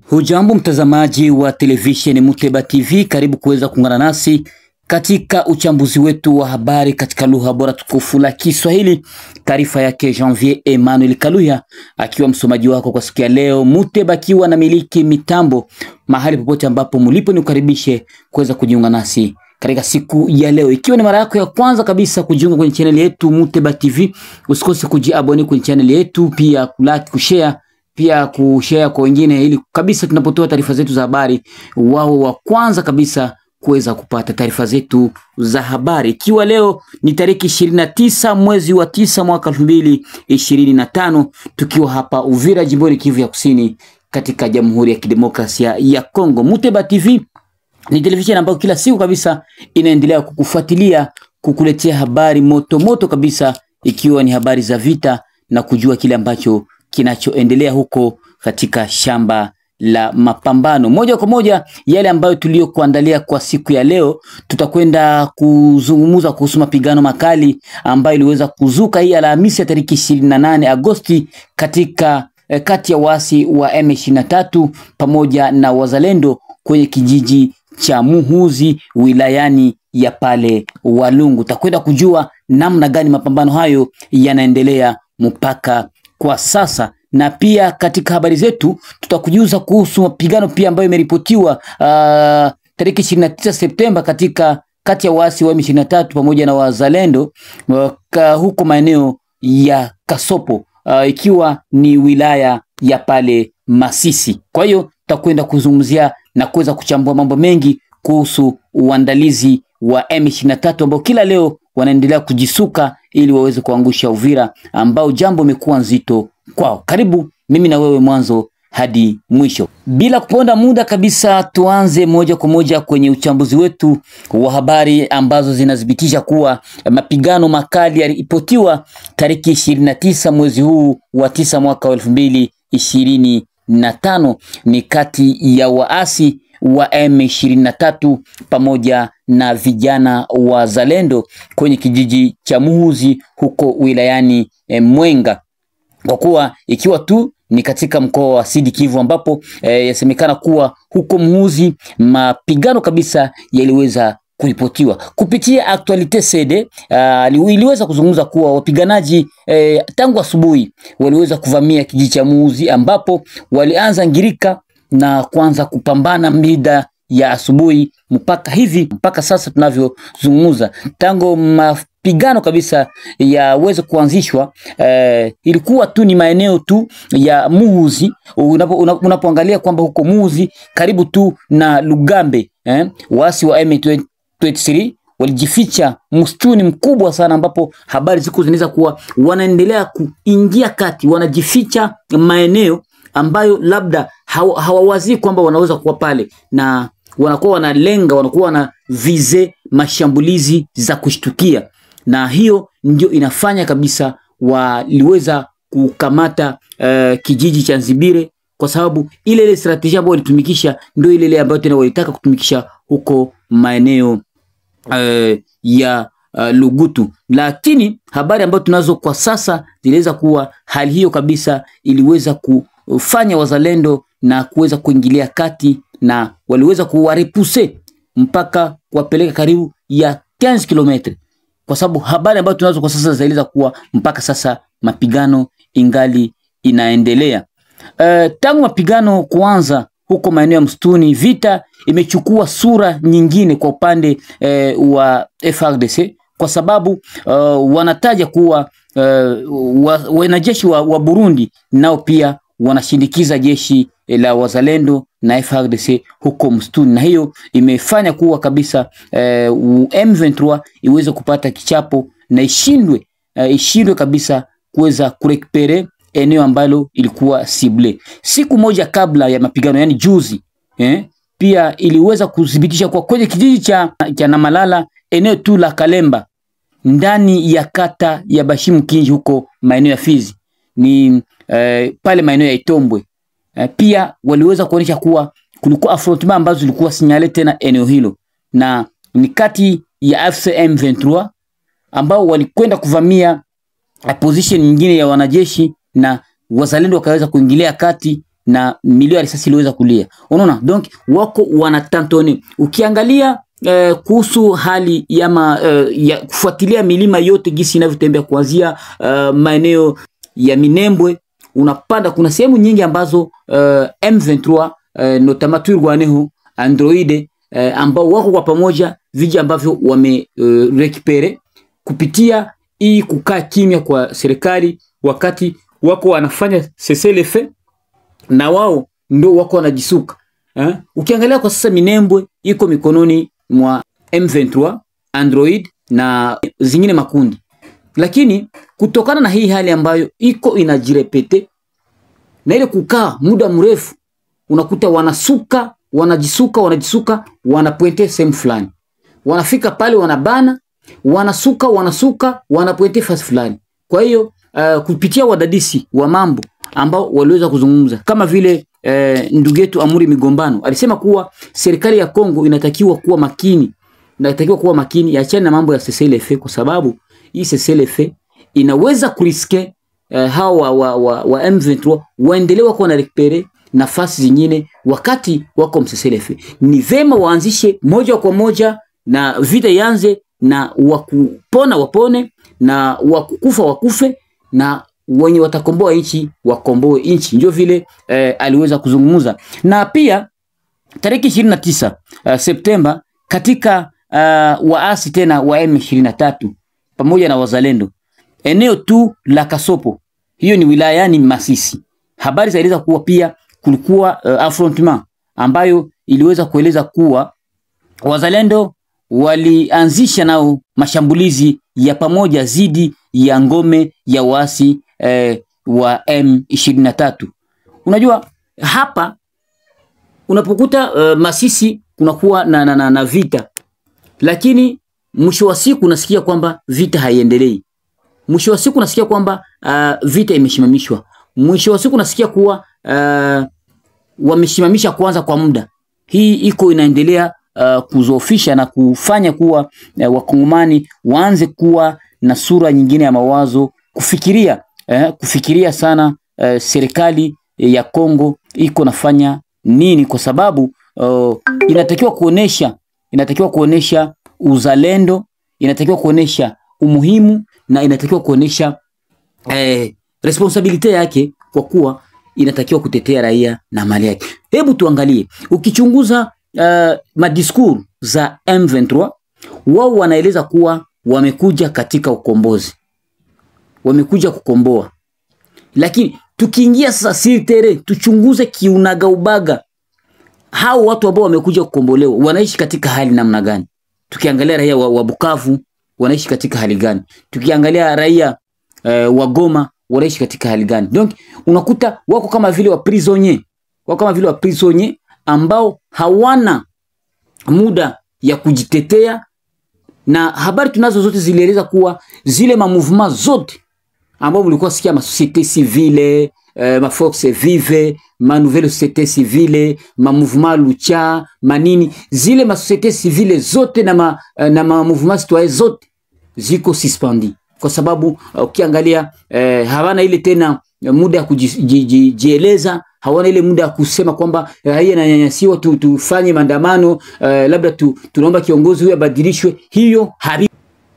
Hujambo mtazamaji wa televisheni Muteba TV, karibu kuweza kuungana nasi katika uchambuzi wetu wa habari katika lugha bora tukufu la Kiswahili. Taarifa yake Janvier Emmanuel Kaluya akiwa msomaji wako kwa siku ya leo. Muteba akiwa na miliki mitambo mahali popote ambapo mlipo, nikukaribishe kuweza kujiunga nasi katika siku ya leo. Ikiwa ni mara yako ya kwanza kabisa kujiunga kwenye channel yetu Muteba TV, usikose kujiabone kwenye channel yetu, pia kulike, kushare, pia kushare kwa wengine, ili kabisa tunapotoa taarifa zetu za habari wao wa kwanza kabisa kuweza kupata taarifa zetu za habari. Ikiwa leo ni tarehe 29 mwezi wa 9 mwaka 2025, tukiwa hapa Uvira, jimboni Kivu ya Kusini, katika Jamhuri ya Kidemokrasia ya Kongo. Muteba TV ni televisheni ambayo kila siku kabisa inaendelea kukufuatilia, kukuletea habari moto moto kabisa, ikiwa ni habari za vita na kujua kile ambacho kinachoendelea huko katika shamba la mapambano. Moja kwa moja yale ambayo tuliyokuandalia kwa siku ya leo, tutakwenda kuzungumza kuhusu mapigano makali ambayo iliweza kuzuka hii Alhamisi ya tarehe 28 Agosti katika kati ya waasi wa M23 pamoja na wazalendo kwenye kijiji cha Muhuzi wilayani ya pale Walungu. Tutakwenda kujua namna gani mapambano hayo yanaendelea mpaka kwa sasa, na pia katika habari zetu tutakujuza kuhusu mapigano pia ambayo imeripotiwa tarehe 29 Septemba katika kati ya waasi wa M23 pamoja na wazalendo huko maeneo ya Kasopo, ikiwa ni wilaya ya pale Masisi. Kwa hiyo tutakwenda kuzungumzia na kuweza kuchambua mambo mengi kuhusu uandalizi wa M23 ambao kila leo wanaendelea kujisuka ili waweze kuangusha Uvira, ambao jambo limekuwa nzito kwao. Karibu mimi na wewe mwanzo hadi mwisho. Bila kuponda muda kabisa, tuanze moja kwa moja kwenye uchambuzi wetu wa habari ambazo zinadhibitisha kuwa mapigano makali yalipotiwa tarehe 29 mwezi huu wa 9 mwaka 2025 ni kati ya waasi wa M23 pamoja na vijana wa Zalendo kwenye kijiji cha Muhuzi huko wilayani Mwenga. Kwa kuwa ikiwa tu ni katika mkoa wa Sud Kivu ambapo yasemekana kuwa huko Muhuzi mapigano kabisa yaliweza kuripotiwa. Kupitia Actualite CD iliweza kuzungumza kuwa wapiganaji tangu asubuhi waliweza kuvamia kijiji cha Muhuzi, ambapo walianza ngirika na kuanza kupambana mida ya asubuhi mpaka sasa tunavyozungumza. Tangu mapigano kabisa yaweze kuanzishwa, ilikuwa tu ni maeneo tu ya Muhuzi. Unapoangalia kwamba huko Muhuzi karibu tu na Lugambe, waasi wa M23 walijificha msituni mkubwa sana, ambapo habari ziko zinaweza kuwa wanaendelea kuingia kati, wanajificha maeneo ambayo labda hawawazii kwamba wanaweza kuwa pale, na wanakuwa wanalenga, wanakuwa na vize mashambulizi za kushtukia, na hiyo ndio inafanya kabisa waliweza kukamata kijiji cha Nzibire, kwa sababu ile strategia ambayo walitumikisha ndio ile ambayo tena walitaka kutumikisha huko maeneo ya Lugutu. Lakini habari ambayo tunazo kwa sasa ziliweza kuwa hali hiyo kabisa iliweza kufanya wazalendo na kuweza kuingilia kati, na waliweza kuwarepuse mpaka kuwapeleka karibu ya 15 km, kwa sababu habari ambayo tunazo kwa sasa zaeleza kuwa mpaka sasa mapigano ingali inaendelea. Tangu mapigano kuanza huko maeneo ya msituni, vita imechukua sura nyingine kwa upande wa FARDC, kwa sababu wanataja kuwa wanajeshi wa Burundi nao pia wanashindikiza jeshi la wazalendo na FARDC huko msituni, na hiyo imefanya kuwa kabisa M23 iweze kupata kichapo na ishindwe kabisa kuweza kurekupere eneo ambalo ilikuwa sible. Siku moja kabla ya mapigano, yani juzi, pia iliweza kudhibitisha kwa kwenye kijiji cha Namalala, eneo tu la Kalemba, ndani ya kata ya Bashimu Kinji huko maeneo ya Fizi, ni pale maeneo ya Itombwe, pia waliweza kuonyesha kuwa kulikuwa affrontement ambazo zilikuwa sinyale tena eneo hilo, na ni kati ya AFC M23 ambao walikwenda kuvamia position nyingine ya wanajeshi, na wazalendo wakaweza kuingilia kati na milio ya risasi iliweza kulia. Unaona, donc wako wanatantoni. Ukiangalia kuhusu hali ya kufuatilia milima yote gisi inavyotembea kuanzia maeneo ya Minembwe unapanda, kuna sehemu nyingi ambazo M23 notamment Turwaneho Android ambao wako kwa pamoja, viji ambavyo recupere kupitia hii kukaa kimya kwa serikali wakati wako wanafanya cessez-le-feu, na wao ndio wako wanajisuka. Ukiangalia kwa sasa Minembwe iko mikononi mwa M23 Android na zingine makundi, lakini kutokana na hii hali ambayo iko inajirepete na ile kukaa muda mrefu, unakuta wanajisuka wanapointe sehemu fulani, wanafika pale wanabana, wanasuka wanapointe fasi fulani. Kwa hiyo kupitia wadadisi wa mambo ambao waliweza kuzungumza kama vile ndugu yetu Amuri Migombano alisema kuwa serikali ya Kongo inatakiwa kuwa makini, yaachane na mambo ya cessez-le-feu, kwa sababu hii cessez-le-feu inaweza kuriske hawa wa M23 waendelee wako na recupere nafasi zingine wakati wako cessez-le-feu. Ni vema waanzishe moja kwa moja na vita yanze, na wakupona wapone, na wakukufa wakufe, na wenye watakomboa nchi wakomboe nchi. Ndio vile aliweza kuzungumza. Na pia tarehe 29 Septemba katika waasi tena wa M23 pamoja na wazalendo eneo tu la Kasopo, hiyo ni wilayani Masisi, habari zaeleza kuwa pia kulikuwa affrontement ambayo iliweza kueleza kuwa wazalendo walianzisha nao mashambulizi ya pamoja zidi ya ngome ya waasi wa M23. Unajua hapa unapokuta Masisi kunakuwa na vita, lakini mwisho wa siku unasikia kwamba vita haiendelei. Mwisho wa siku unasikia kwamba vita imeshimamishwa. Mwisho wa siku unasikia kuwa wameshimamisha kwanza kwa muda. Hii iko inaendelea kuzofisha na kufanya kuwa wakongomani waanze kuwa na sura nyingine ya mawazo, kufikiria sana serikali ya Kongo iko nafanya nini, kwa sababu inatakiwa kuonesha uzalendo, inatakiwa kuonesha umuhimu, na inatakiwa kuonesha responsibility yake, kwa kuwa inatakiwa kutetea raia na mali yake. Hebu tuangalie, ukichunguza madiscours za M23, wao wanaeleza kuwa wamekuja katika ukombozi, wamekuja kukomboa. Lakini tukiingia sasa siritere, tuchunguze kiunaga ubaga, hao watu ambao wamekuja kukombolewa wanaishi katika hali namna gani? Tukiangalia raia wa Bukavu wanaishi katika hali gani? Tukiangalia raia wa Goma wanaishi katika hali gani? Donc unakuta wako kama vile wa prisonnier, ambao hawana muda ya kujitetea, na habari tunazo zote zilieleza kuwa zile ma-mouvement zote ambao mlikuwa sikia ma société civile, ma force vive, ma nouvelle société civile, ma mouvement lucha, manini, zile ma société civile zote na ma mouvement citoyen zote ziko suspendi, kwa sababu ukiangalia hawana ile tena muda ya kujieleza, hawana ile muda ya kusema kwamba raia na nyanyasiwa, tufanye maandamano, labda tunaomba kiongozi huyu abadilishwe. Hiyo hari,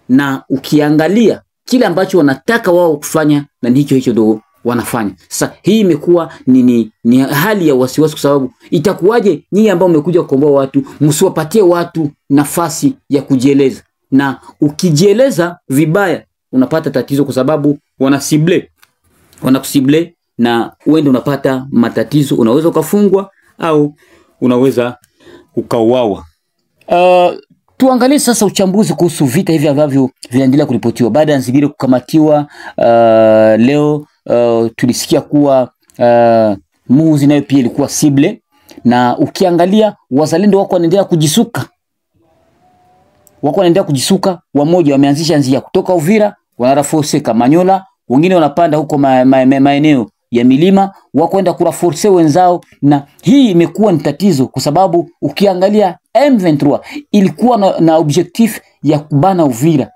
na ukiangalia kile ambacho wanataka wao kufanya, na hicho ndio wanafanya. Sasa hii imekuwa ni hali ya wasiwasi, kwa sababu itakuwaje nyinyi ambao mmekuja kukomboa watu msiwapatie watu nafasi ya kujieleza, na ukijieleza vibaya unapata tatizo, kwa sababu wanakusible na uende unapata matatizo, unaweza ukafungwa au unaweza ukauawa. Tuangalie sasa uchambuzi kuhusu vita hivi ambavyo vinaendelea kuripotiwa baada ya Nzibire kukamatiwa. Leo tulisikia kuwa Muzi nayo pia ilikuwa cible, na ukiangalia wazalendo wako wanaendelea kujisuka, wamoja wameanzisha njia kutoka Uvira wanaraforce Kamanyola, wengine wanapanda huko maeneo ya milima wakwenda kuraforce wenzao, na hii imekuwa ni tatizo, kwa sababu ukiangalia M23 ilikuwa na objectif ya kubana Uvira,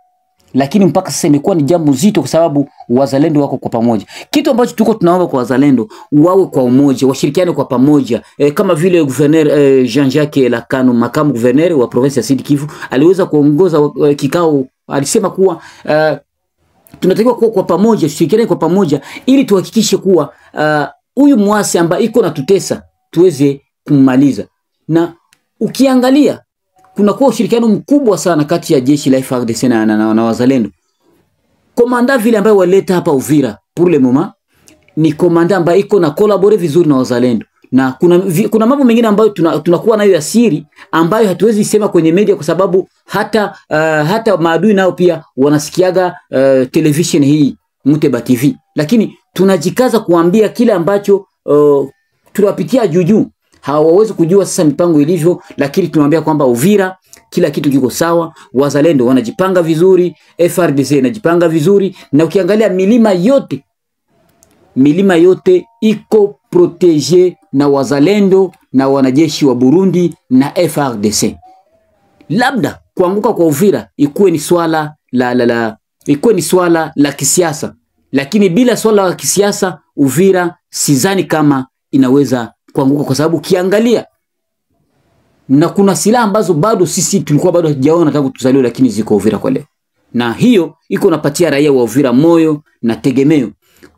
lakini mpaka sasa imekuwa ni jambo zito, kwa sababu wazalendo wako kwa pamoja. Kitu ambacho tuko tunaomba kwa wazalendo, wawe kwa umoja, washirikiane kwa pamoja. Kama vile Gouverneur Jean-Jacques Lakano, makamu gouverneur wa province ya Sud Kivu, aliweza kuongoza kikao, alisema kuwa tunatakiwa kuwa kwa pamoja, tushirikiane kwa pamoja ili tuhakikishe kuwa huyu mwasi ambaye iko na tutesa tuweze kummaliza. Na ukiangalia kuna kuwa ushirikiano mkubwa sana kati ya jeshi la FARDC na wazalendo. Komanda vile ambaye waleta hapa Uvira pour le moment ni komanda ambaye iko na collaborer vizuri na wazalendo. Na kuna mambo mengine ambayo tunakuwa nayo ya siri ambayo hatuwezi sema kwenye media, kwa sababu hata maadui nao pia wanasikiaga television hii Muteba TV, lakini tunajikaza kuambia kile ambacho tunapitia juju. Hawawezi kujua sasa mipango ilivyo, lakini tunawaambia kwamba Uvira kila kitu kiko sawa, wazalendo wanajipanga vizuri, FARDC inajipanga vizuri, na ukiangalia milima yote iko protege na wazalendo na wanajeshi wa Burundi na FARDC. Labda kuanguka kwa Uvira ikuwe ni swala la kisiasa, lakini bila swala la kisiasa Uvira sidhani kama inaweza kuanguka, kwa sababu kiangalia na kuna silaha ambazo bado sisi tulikuwa bado hatujaona tangu tuzaliwe, lakini ziko Uvira kwa leo, na hiyo iko napatia raia wa Uvira moyo na tegemeo.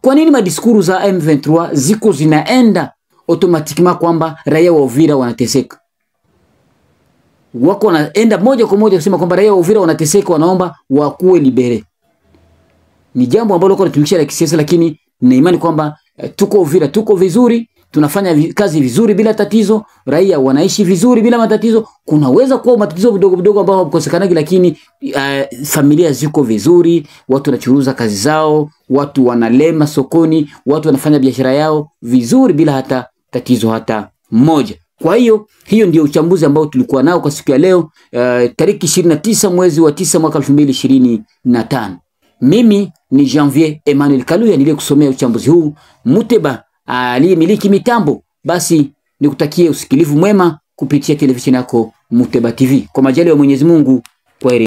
Kwa nini madiskuru za M23 ziko zinaenda automatikima kwamba raia wa Uvira wanateseka? Wako wanaenda moja kwa moja kusema kwamba raia wa Uvira wanateseka, wanaomba wakuwe libere. Ni jambo ambalo kwa natumikisha la kisiasa, lakini na imani kwamba tuko Uvira, tuko vizuri, tunafanya kazi vizuri bila tatizo, raia wanaishi vizuri bila matatizo. Kunaweza kuwa matatizo vidogo vidogo ambao hawakosekanagi, lakini familia ziko vizuri, watu wanachuruza kazi zao, watu wanalema sokoni, watu wanafanya biashara yao vizuri bila hata tatizo hata moja. Kwa hiyo ndio uchambuzi ambao tulikuwa nao kwa siku ya leo, tariki 29 mwezi wa 9 mwaka 2025. Mimi ni Janvier Emmanuel Kaluya niliyekusomea uchambuzi huu. Muteba aliyemiliki mitambo, basi nikutakie usikilivu mwema kupitia televisheni yako Muteba TV. Kwa majaliwa ya Mwenyezi Mungu, kwaheri.